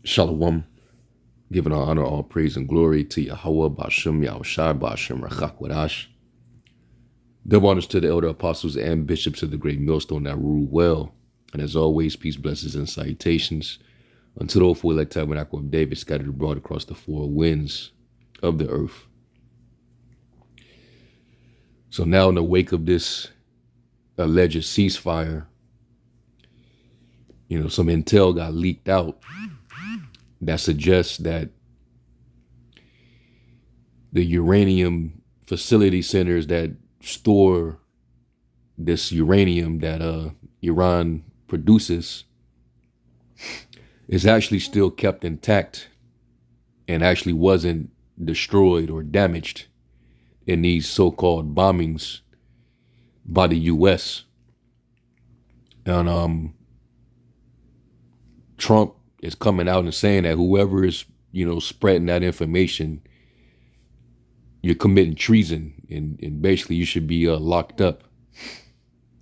Shalom, giving all honor, all praise, and glory to Yahweh, Bashem, Yahushai, Bashem, Rachak, Wadash. Double honors to the elder apostles and bishops of the great millstone that rule well. And as always, peace, blessings, and salutations unto the hopeful elect tabernacle of David scattered abroad across the four winds of the earth. So now in the wake of this alleged ceasefire, some intel got leaked out that suggests that the uranium facility centers that store this uranium that Iran produces is actually still kept intact and actually wasn't destroyed or damaged in these so-called bombings by the U.S. And Trump is coming out and saying that whoever is, spreading that information, you're committing treason, and basically you should be locked up.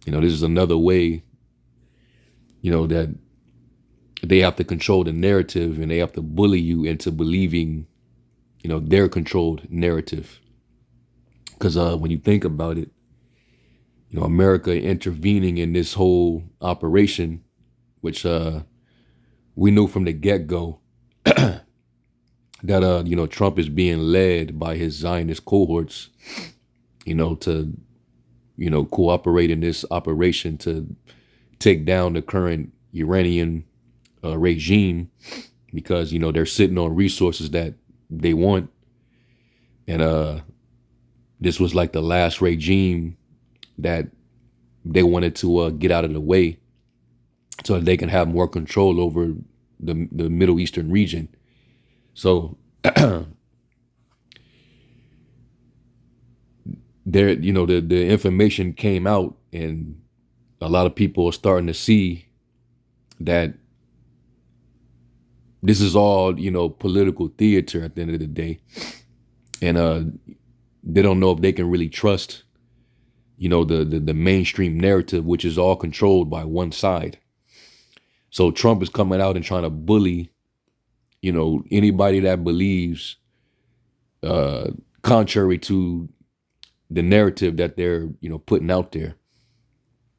This is another way, that they have to control the narrative and they have to bully you into believing, their controlled narrative. Because when you think about it, America intervening in this whole operation, which we knew from the get-go that, Trump is being led by his Zionist cohorts, to, cooperate in this operation to take down the current Iranian regime because, they're sitting on resources that they want. And this was like the last regime that they wanted to get out of the way so that they can have more control over the Middle Eastern region. So there, the information came out, and a lot of people are starting to see that this is all, political theater at the end of the day. And they don't know if they can really trust, the mainstream narrative, which is all controlled by one side. So Trump is coming out and trying to bully, anybody that believes contrary to the narrative that they're, putting out there.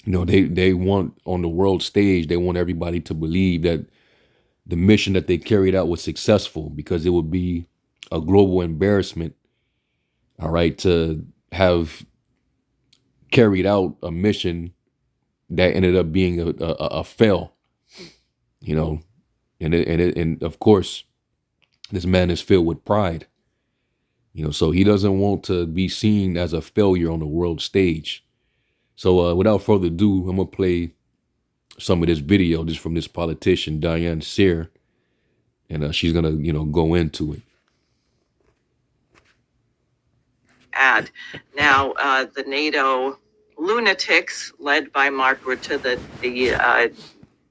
They want on the world stage, they want everybody to believe that the mission that they carried out was successful, because it would be a global embarrassment, all right, to have carried out a mission that ended up being a fail, and of course, this man is filled with pride, so he doesn't want to be seen as a failure on the world stage. So without further ado, I'm gonna play some of this video just from this politician, Diane Sear, and she's gonna, go into it. Now, the NATO lunatics, led by Mark Rutte, the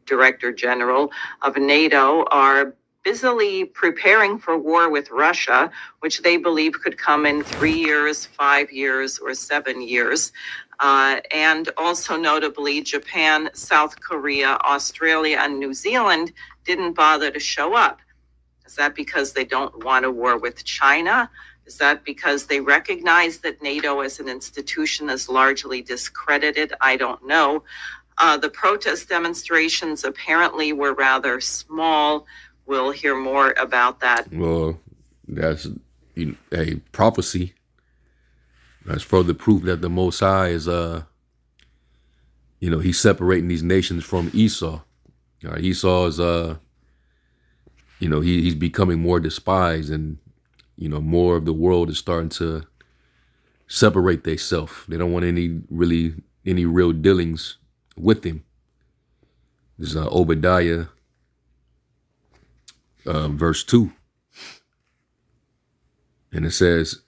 Director General of NATO, are busily preparing for war with Russia, which they believe could come in 3 years, 5 years, or 7 years. And also notably, Japan, South Korea, Australia, and New Zealand didn't bother to show up. Is that because they don't want a war with China? Is that because they recognize that NATO as an institution is largely discredited? I don't know. The protest demonstrations apparently were rather small. We'll hear more about that. Well, that's a prophecy. That's further proof that the Most High is, he's separating these nations from Esau. Esau is, he's becoming more despised, and, more of the world is starting to separate themselves. They don't want any real dealings with him. This is Obadiah, verse 2. And it says,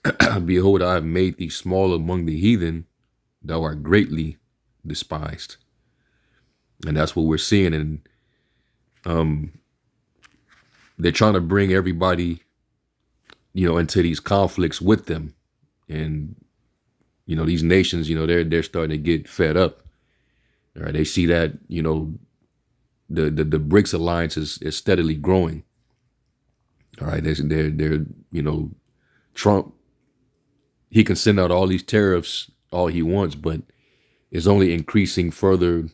"Behold, I have made thee small among the heathen, thou art greatly despised." And that's what we're seeing. And they're trying to bring everybody, into these conflicts with them. And, these nations, they're starting to get fed up. All right, they see that, the BRICS alliance is steadily growing. All right, they're Trump. He can send out all these tariffs all he wants, but it's only increasing further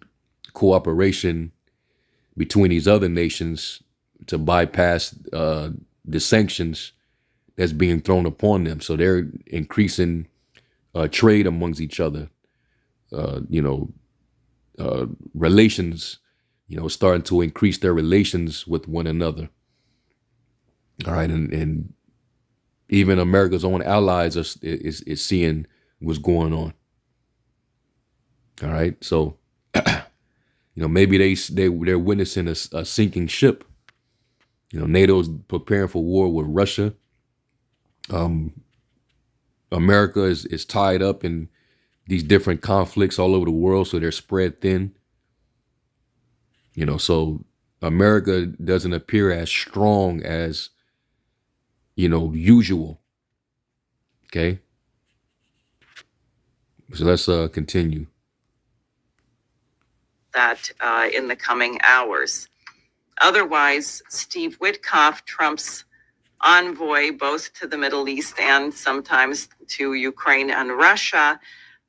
cooperation between these other nations to bypass the sanctions that's being thrown upon them. So they're increasing trade amongst each other. Uh, you know, Relations. Starting to increase their relations with one another. All right, and even America's own allies is seeing what's going on. All right, so maybe they're witnessing a sinking ship. NATO's preparing for war with Russia. America is tied up in these different conflicts all over the world, so they're spread thin. So America doesn't appear as strong as usual. Okay, so let's continue. That in the coming hours. Otherwise, Steve Witkoff, Trump's envoy both to the Middle East and sometimes to Ukraine and Russia,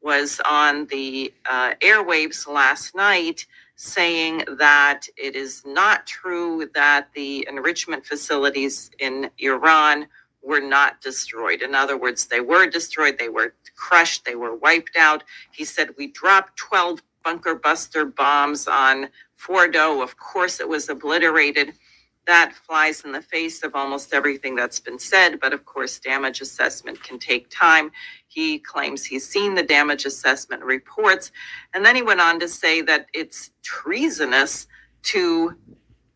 was on the airwaves last night saying that it is not true that the enrichment facilities in Iran were not destroyed. In other words, they were destroyed, they were crushed, they were wiped out. He said, we dropped 12 bunker buster bombs on Fordo. Of course, it was obliterated. That flies in the face of almost everything that's been said, but of course, damage assessment can take time. He claims he's seen the damage assessment reports. And then he went on to say that it's treasonous to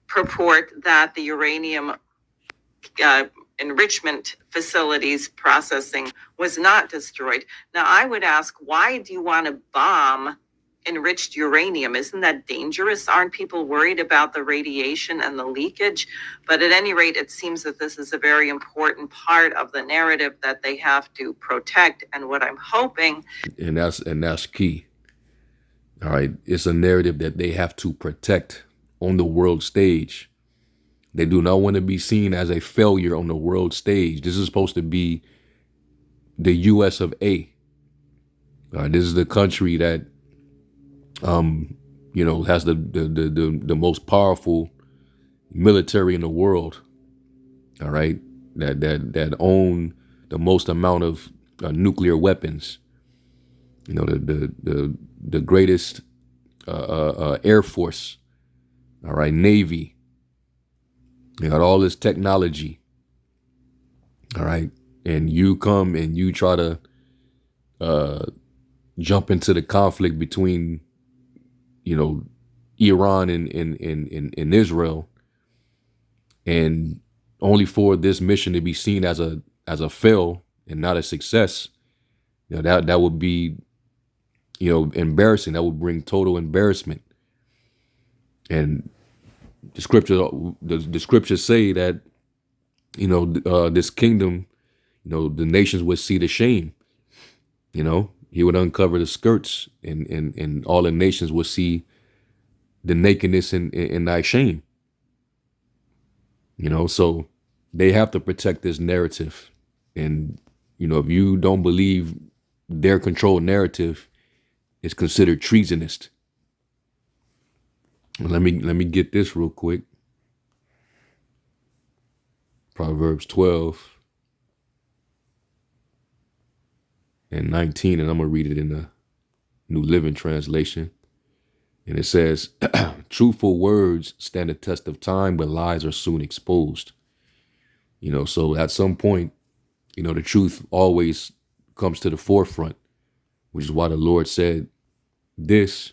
purport that the uranium enrichment facilities processing was not destroyed. Now, I would ask, why do you want to bomb enriched uranium? Isn't that dangerous? Aren't people worried about the radiation and the leakage? But at any rate, it seems that this is a very important part of the narrative that they have to protect. And what I'm hoping, and that's key. All right, it's a narrative that they have to protect on the world stage. They do not want to be seen as a failure on the world stage. This is supposed to be the U.S. of A. This is the country that has the most powerful military in the world. All right, that own the most amount of nuclear weapons. The greatest Air Force. All right, Navy. You got all this technology. All right, and you come and you try to jump into the conflict between Iran and Israel, and only for this mission to be seen as a fail and not a success. That would be embarrassing. That would bring total embarrassment. And the scriptures say that this kingdom, the nations would see the shame. He would uncover the skirts, and all the nations would see the nakedness and thy shame. So they have to protect this narrative. And if you don't believe their controlled narrative, it's considered treasonous. Let me get this real quick. Proverbs 12 and 19, and I'm gonna read it in the New Living Translation. And it says, truthful words stand the test of time, but lies are soon exposed. So at some point, the truth always comes to the forefront, which is why the Lord said this,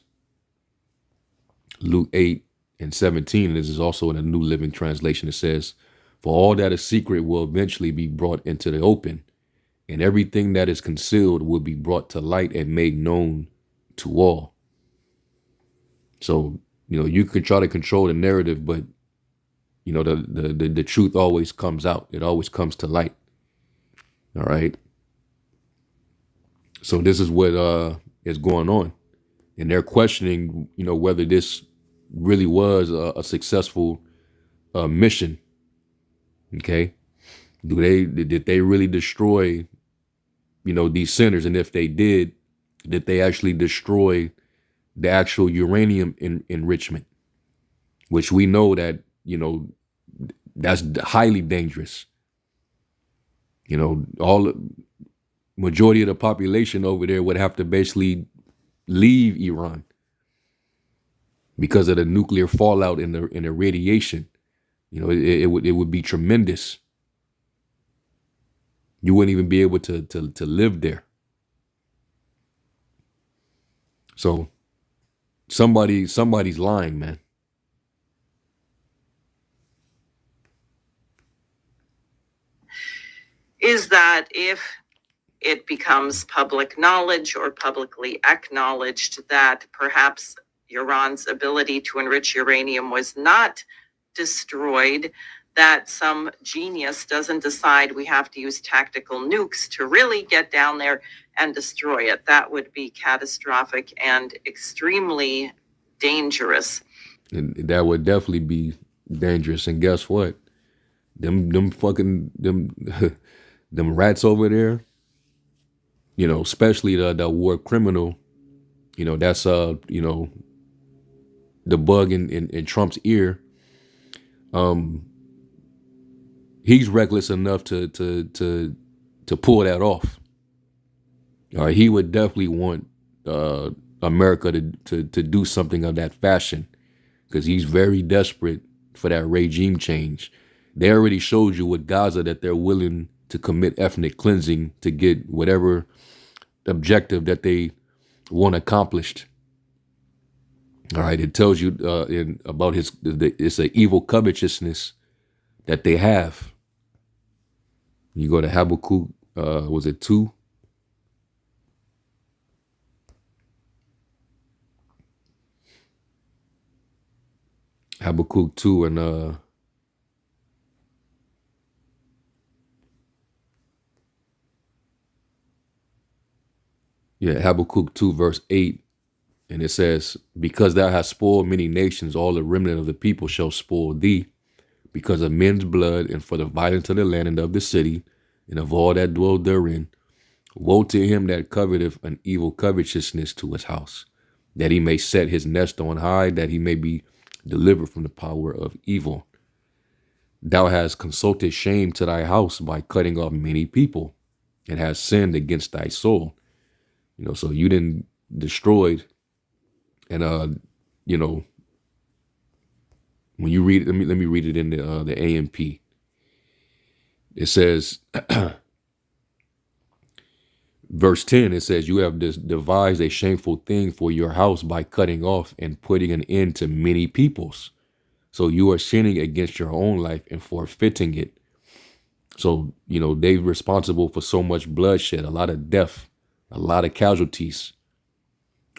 Luke 8 and 17, and this is also in a New Living Translation. It says, for all that is secret will eventually be brought into the open, and everything that is concealed will be brought to light and made known to all. So, you can try to control the narrative, but the truth always comes out. It always comes to light. All right. So this is what is going on. And they're questioning, whether this really was a successful mission. Okay. Did they really destroy, these centers? And if they did they actually destroy the actual uranium enrichment, which we know that, that's highly dangerous. All majority of the population over there would have to basically leave Iran because of the nuclear fallout and the radiation. It would be tremendous. You wouldn't even be able to live there. So somebody's lying, man. Is that if it becomes public knowledge or publicly acknowledged that perhaps Iran's ability to enrich uranium was not destroyed, that some genius doesn't decide we have to use tactical nukes to really get down there and destroy it. That would be catastrophic and extremely dangerous. And that would definitely be dangerous. And guess what? Them fucking them them rats over there, especially the war criminal, that's the bug in Trump's ear. He's reckless enough to pull that off. He would definitely want America to do something of that fashion because he's very desperate for that regime change. They already showed you with Gaza that they're willing to commit ethnic cleansing to get whatever objective that they want accomplished. All right, it tells you about it's an evil covetousness that they have. You go to Habakkuk, was it 2? Habakkuk 2 and Habakkuk 2 verse 8, and it says, because thou hast spoiled many nations, all the remnant of the people shall spoil thee, because of men's blood, and for the violence of the land and of the city, and of all that dwell therein. Woe to him that coveteth an evil covetousness to his house, that he may set his nest on high, that he may be delivered from the power of evil. Thou hast consulted shame to thy house by cutting off many people, and hast sinned against thy soul. So you didn't destroyed, and when you read it, let me read it in the AMP. It says, verse 10, it says, you have devised a shameful thing for your house by cutting off and putting an end to many peoples. So you are sinning against your own life and forfeiting it. So, they're responsible for so much bloodshed, a lot of death, a lot of casualties,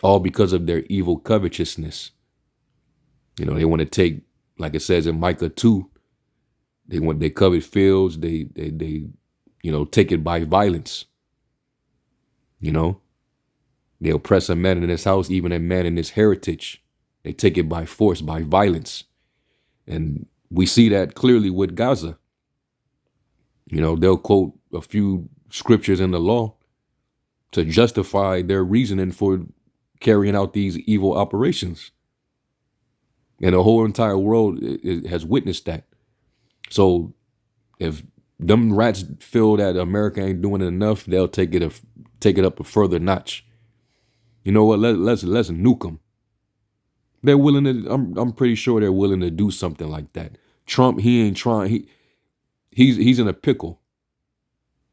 all because of their evil covetousness. They want to take, like it says in Micah 2, they covet fields, they take it by violence. They oppress a man in his house, even a man in his heritage. They take it by force, by violence. And we see that clearly with Gaza. They'll quote a few scriptures in the law to justify their reasoning for carrying out these evil operations. And the whole entire world has witnessed that. So if them rats feel that America ain't doing enough, they'll take it up a further notch. You know what? Let's nuke them. They're willing to. I'm pretty sure they're willing to do something like that. Trump, he ain't trying. He's in a pickle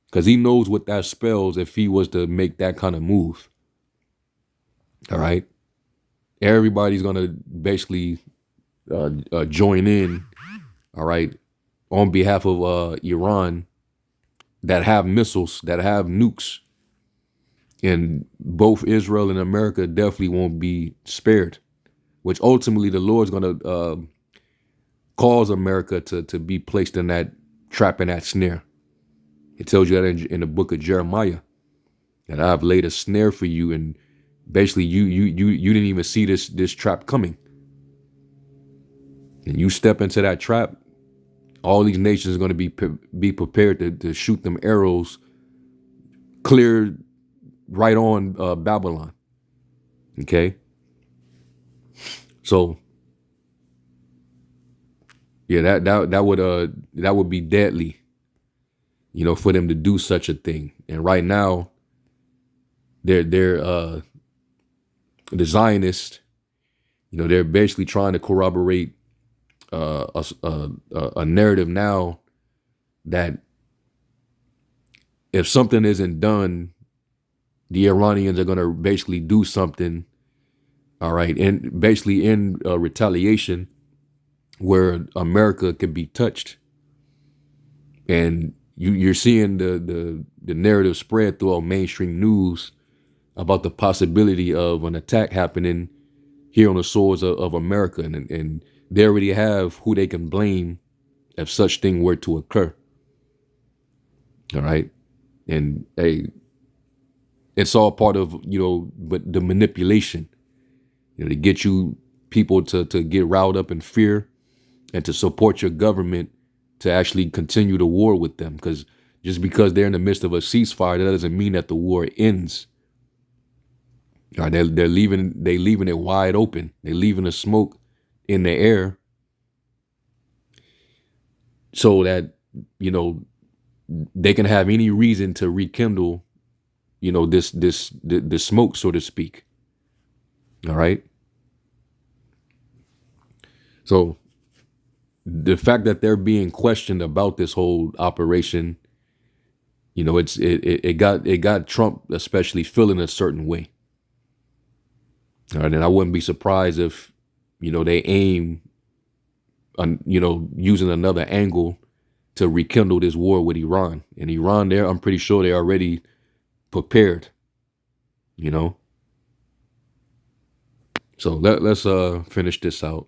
because he knows what that spells if he was to make that kind of move. All right, everybody's gonna basically join in. All right, on behalf of Iran, that have missiles, that have nukes, and both Israel and America definitely won't be spared. Which ultimately the Lord's gonna cause America to be placed in that trap and that snare. It tells you that in the book of Jeremiah, that I've laid a snare for you, and basically you didn't even see this trap coming, and you step into that trap, All these nations are going to be prepared to shoot them arrows clear right on Babylon. Okay, so yeah, that would be deadly, for them to do such a thing. And right now, they're the Zionists. They're basically trying to corroborate a narrative now that if something isn't done, the Iranians are going to basically do something. All right, and basically in retaliation, where America could be touched, and you're seeing the narrative spread throughout mainstream news about the possibility of an attack happening here on the shores of America, and they already have who they can blame if such thing were to occur. All right, and hey, it's all part of but the manipulation, to get you people to get riled up in fear and to support your government to actually continue the war with them. Because just because they're in the midst of a ceasefire, that doesn't mean that the war ends. All right, they're leaving it wide open. They're leaving the smoke in the air so that they can have any reason to rekindle this smoke, so to speak. All right. So the fact that they're being questioned about this whole operation, it got Trump especially feeling a certain way. All right, and I wouldn't be surprised if they aim on using another angle to rekindle this war with Iran. And Iran, there, I'm pretty sure they're already prepared. You know, so let's finish this out.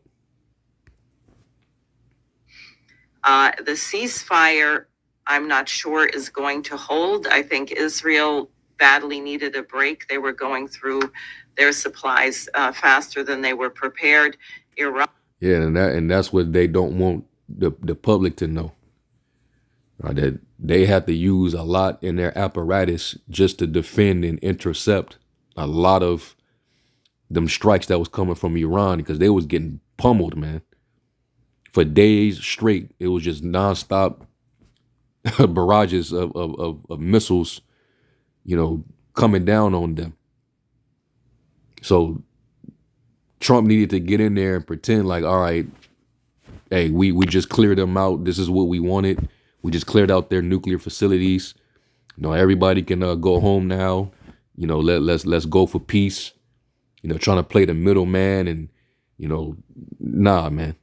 The ceasefire, I'm not sure, is going to hold. I think Israel badly needed a break. They were going through their supplies faster than they were prepared. Iran. Yeah, and that's what they don't want the public to know. Right, that they have to use a lot in their apparatus just to defend and intercept a lot of them strikes that was coming from Iran, because they was getting pummeled, man, for days straight. It was just nonstop barrages of missiles, coming down on them. So Trump needed to get in there and pretend like, all right, hey, we just cleared them out. This is what we wanted. We just cleared out their nuclear facilities. Everybody can go home now. Let's go for peace. Trying to play the middleman, and nah, man.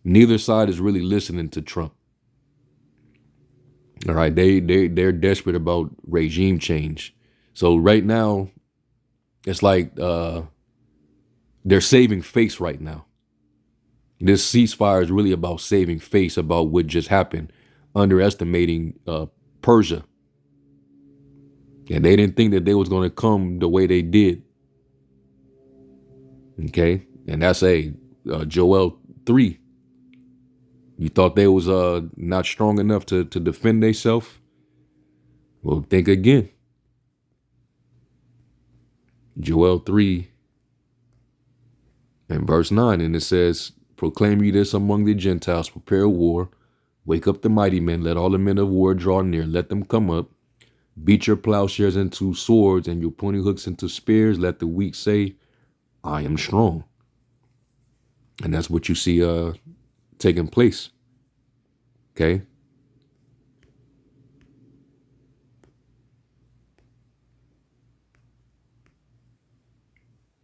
Neither side is really listening to Trump. All right, they're desperate about regime change. So right now, it's like they're saving face right now. This ceasefire is really about saving face about what just happened, underestimating Persia. And they didn't think that they was going to come the way they did. Okay, and that's Joel 3. You thought they was not strong enough to defend themselves? Well, think again. Joel 3 and verse 9, and it says, proclaim ye this among the Gentiles, prepare war, wake up the mighty men, let all the men of war draw near, let them come up, beat your plowshares into swords and your pointing hooks into spears, let the weak say, I am strong. And that's what you see taking place. Okay.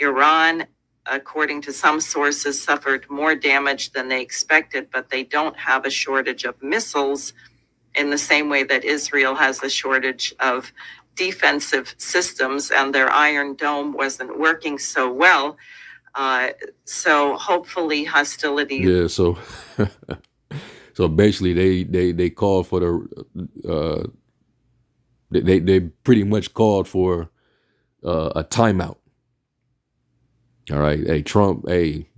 Iran, according to some sources, suffered more damage than they expected, but they don't have a shortage of missiles in the same way that Israel has a shortage of defensive systems, and their Iron Dome wasn't working so well. So hopefully hostility. Yeah. So so basically they called for they pretty much called for a timeout. All right. Hey, Trump, hey,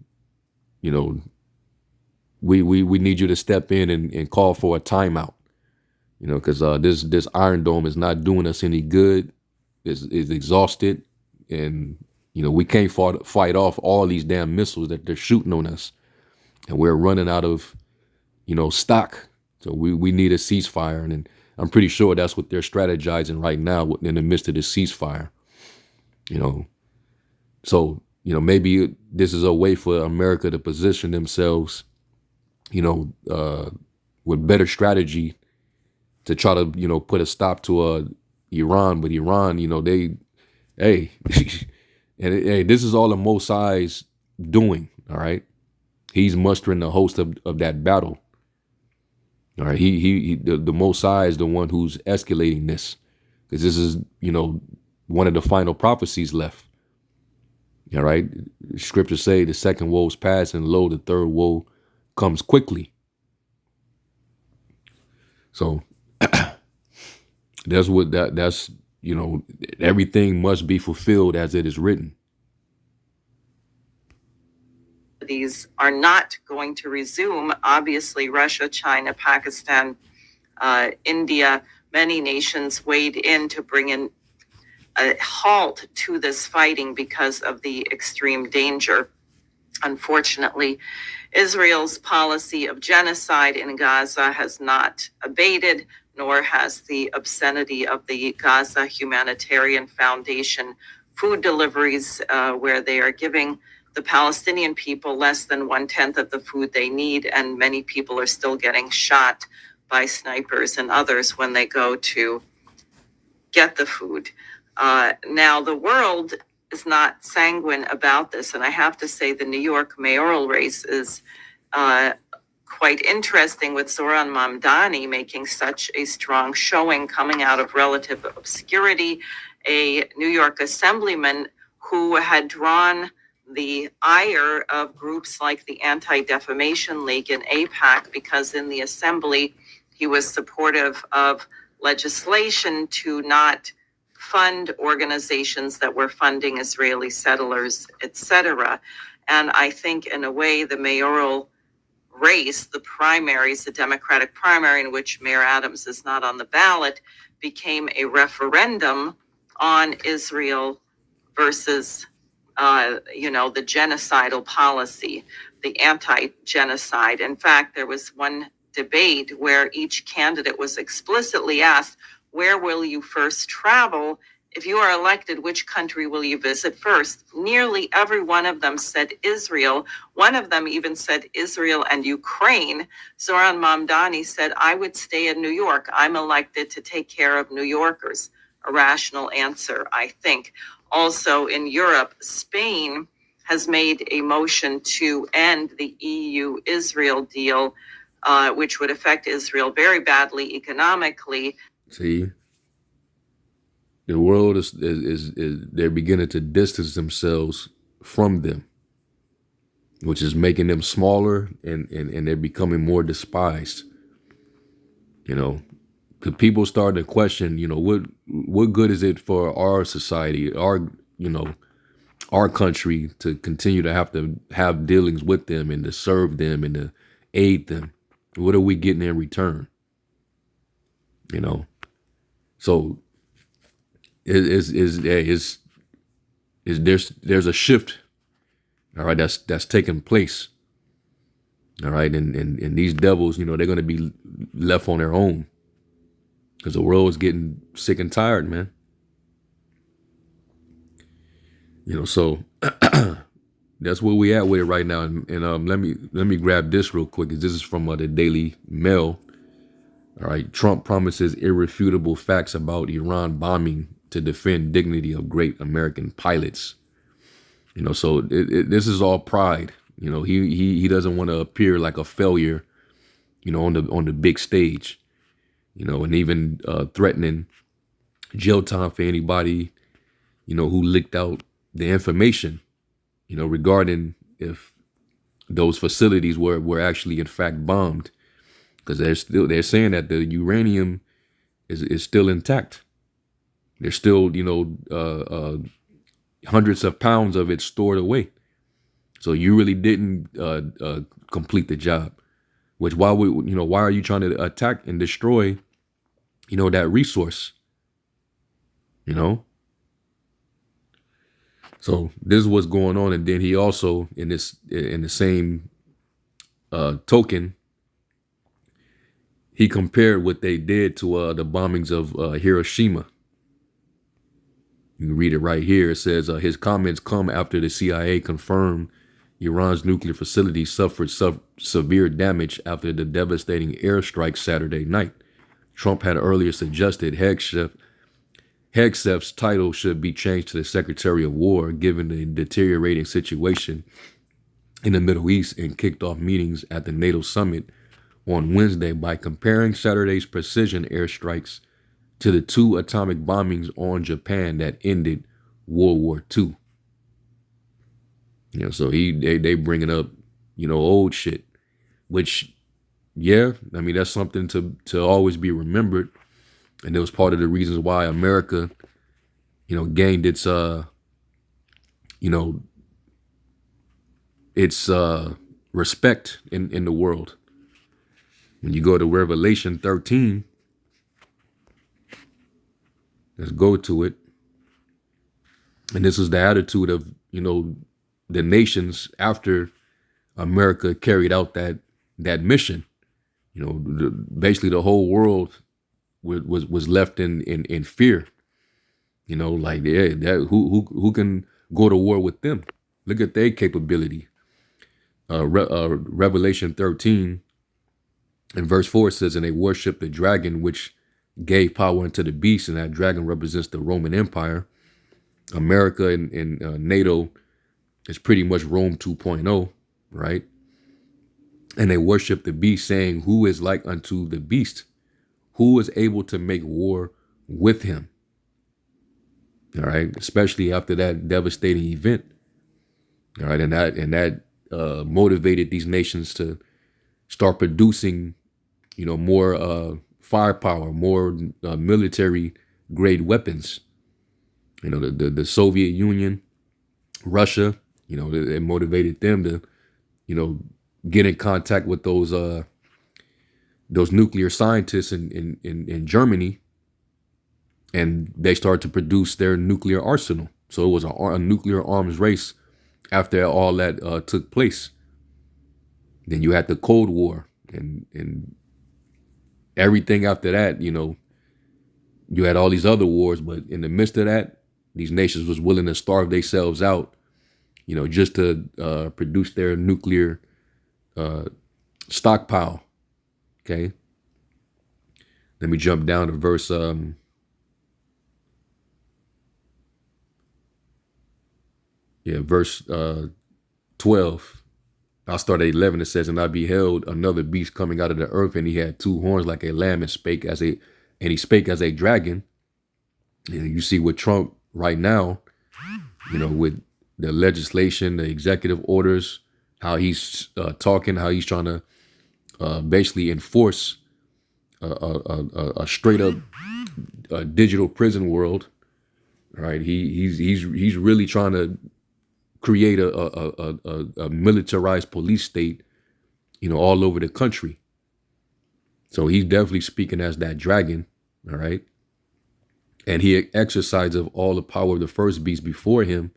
we need you to step in and call for a timeout. Because this Iron Dome is not doing us any good. Is exhausted, and we can't fight off all these damn missiles that they're shooting on us, and we're running out of stock. So we need a ceasefire, and I'm pretty sure that's what they're strategizing right now in the midst of the ceasefire. You know, so maybe this is a way for America to position themselves, you know, uh, with better strategy to try to put a stop to Iran. But Iran, they hey, hey, this is all the Mosai's doing. All right, he's mustering the host of that battle. All right, the Mosai is the one who's escalating this, because this is one of the final prophecies left. All right, scriptures say the second woe is past, and lo, the third woe comes quickly. So that's everything must be fulfilled as it is written. These are not going to resume. Obviously, Russia, China, Pakistan, India, many nations weighed in to bring in a halt to this fighting because of the extreme danger. Unfortunately, Israel's policy of genocide in Gaza has not abated, nor has the obscenity of the Gaza Humanitarian Foundation food deliveries, where they are giving the Palestinian people less than 1/10 of the food they need, and many people are still getting shot by snipers and others when they go to get the food. Now, the world is not sanguine about this, and I have to say the New York mayoral race is quite interesting, with Zoran Mamdani making such a strong showing coming out of relative obscurity, a New York assemblyman who had drawn the ire of groups like the Anti-Defamation League and AIPAC, because in the assembly he was supportive of legislation to not fund organizations that were funding Israeli settlers, etc. And I think, in a way, the mayoral race, the primaries, the Democratic primary, in which Mayor Adams is not on the ballot, became a referendum on Israel versus, the genocidal policy, the anti-genocide. In fact, there was one debate where each candidate was explicitly asked, where will you first travel? If you are elected, which country will you visit first? Nearly every one of them said Israel. One of them even said Israel and Ukraine. Zoran Mamdani said, I would stay in New York. I'm elected to take care of New Yorkers. A rational answer, I think. Also in Europe, Spain has made a motion to end the EU-Israel deal, which would affect Israel very badly economically. See, the world is they're beginning to distance themselves from them, which is making them smaller, and they're becoming more despised. Because people start to question, what good is it for our society, our country, to continue to have dealings with them and to serve them and to aid them? What are we getting in return? So there's a shift, all right, that's taking place, all right, and these devils, they're going to be left on their own, because the world is getting sick and tired, man. So that's where we at with it right now. And let me grab this real quick, because this is from the Daily Mail. All right, Trump promises irrefutable facts about Iran bombing to defend dignity of great American pilots. So this is all pride. He doesn't want to appear like a failure, on the big stage, and even threatening jail time for anybody, who leaked out the information, regarding if those facilities were actually in fact bombed, because they're saying that the uranium is still intact. There's still hundreds of pounds of it stored away. So you really didn't complete the job. Which why are you trying to attack and destroy, that resource? You know. So this is what's going on, and then he also in the same token, he compared what they did to the bombings of Hiroshima. You can read it right here. It says his comments come after the CIA confirmed Iran's nuclear facility suffered severe damage after the devastating airstrike Saturday night. Trump had earlier suggested Hegseth's title should be changed to the Secretary of War, given the deteriorating situation in the Middle East, and kicked off meetings at the NATO summit on Wednesday by comparing Saturday's precision airstrikes to the 2 atomic bombings on Japan that ended World War II. So they bringing up, old shit, which, yeah, I mean, that's something to always be remembered. And it was part of the reasons why America, gained its, its respect in the world. When you go to Revelation 13, let's go to it. And this is the attitude of, the nations after America carried out that mission. Basically the whole world was left in fear. Like, yeah, who can go to war with them? Look at their capability. Revelation 13 and verse 4 says, and they worship the dragon, which gave power unto the beast, and that dragon represents the Roman Empire. America and NATO is pretty much Rome 2.0, right? And they worship the beast, saying, who is like unto the beast? Who is able to make war with him? All right, especially after that devastating event. All right, and that motivated these nations to start producing, more firepower, more military grade weapons. The Soviet Union, Russia, it motivated them to, get in contact with those nuclear scientists in Germany, and they started to produce their nuclear arsenal. So it was a nuclear arms race after all that took place. Then you had the Cold War, and everything after that, you had all these other wars, but in the midst of that, these nations was willing to starve themselves out, just to produce their nuclear stockpile. Okay. Let me jump down to verse 12. I'll start at 11. It says, and I beheld another beast coming out of the earth, and he had 2 horns like a lamb, and he spake as a dragon. And you see with Trump right now, with the legislation, the executive orders, how he's talking, how he's trying to basically enforce a straight up digital prison world. Right? He's really trying to create a militarized police state, all over the country. So he's definitely speaking as that dragon. All right. And he exercised of all the power of the first beast before him,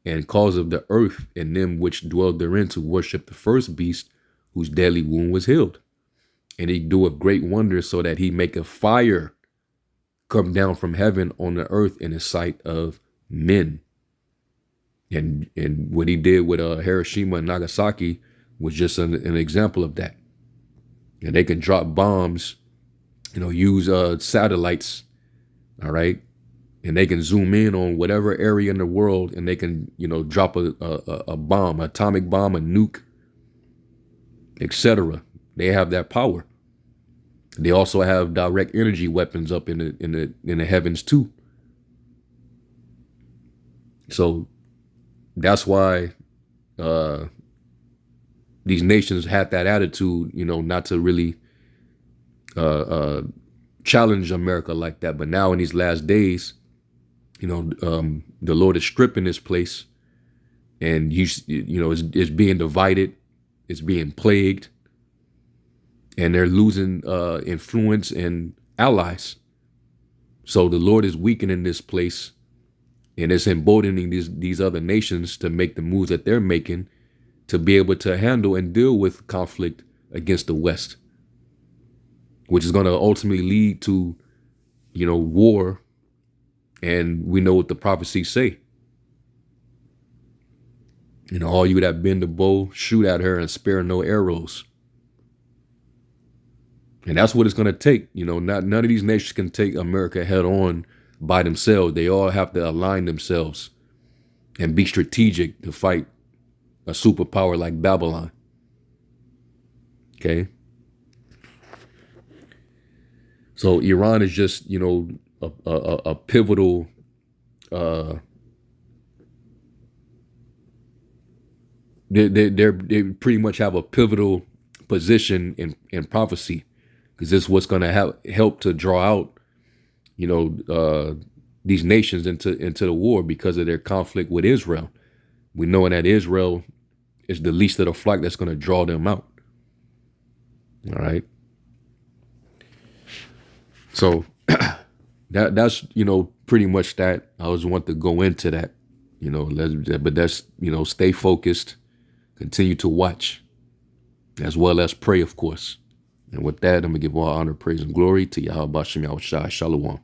and cause of the earth and them which dwelled therein to worship the first beast, whose deadly wound was healed. And he doeth great wonders, so that he maketh fire come down from heaven on the earth in the sight of men. And what he did with Hiroshima and Nagasaki was just an example of that. And they can drop bombs, use satellites, all right, and they can zoom in on whatever area in the world, and they can, drop a bomb, atomic bomb, a nuke, etc. They have that power. They also have direct energy weapons up in the heavens too. So that's why these nations had that attitude, not to really challenge America like that. But now in these last days, the Lord is stripping this place, and it's being divided, it's being plagued, and they're losing influence and allies. So the Lord is weakening this place, and it's emboldening these other nations to make the moves that they're making to be able to handle and deal with conflict against the West, which is going to ultimately lead to, war. And we know what the prophecies say. All you that bend the bow, shoot at her and spare no arrows. And that's what it's going to take. None of these nations can take America head on by themselves. They all have to align themselves and be strategic to fight a superpower like Babylon. Okay. So Iran is just, a pivotal they pretty much have a pivotal position in prophecy, because this is what's going to help to draw out, these nations into the war because of their conflict with Israel. We know that Israel is the least of the flock that's going to draw them out. All right. So that's pretty much that. I always want to go into that, but that's stay focused, continue to watch, as well as pray, of course. And with that, I'm gonna give all honor, praise, and glory to Yahweh Bashem Yahushua. Shalom.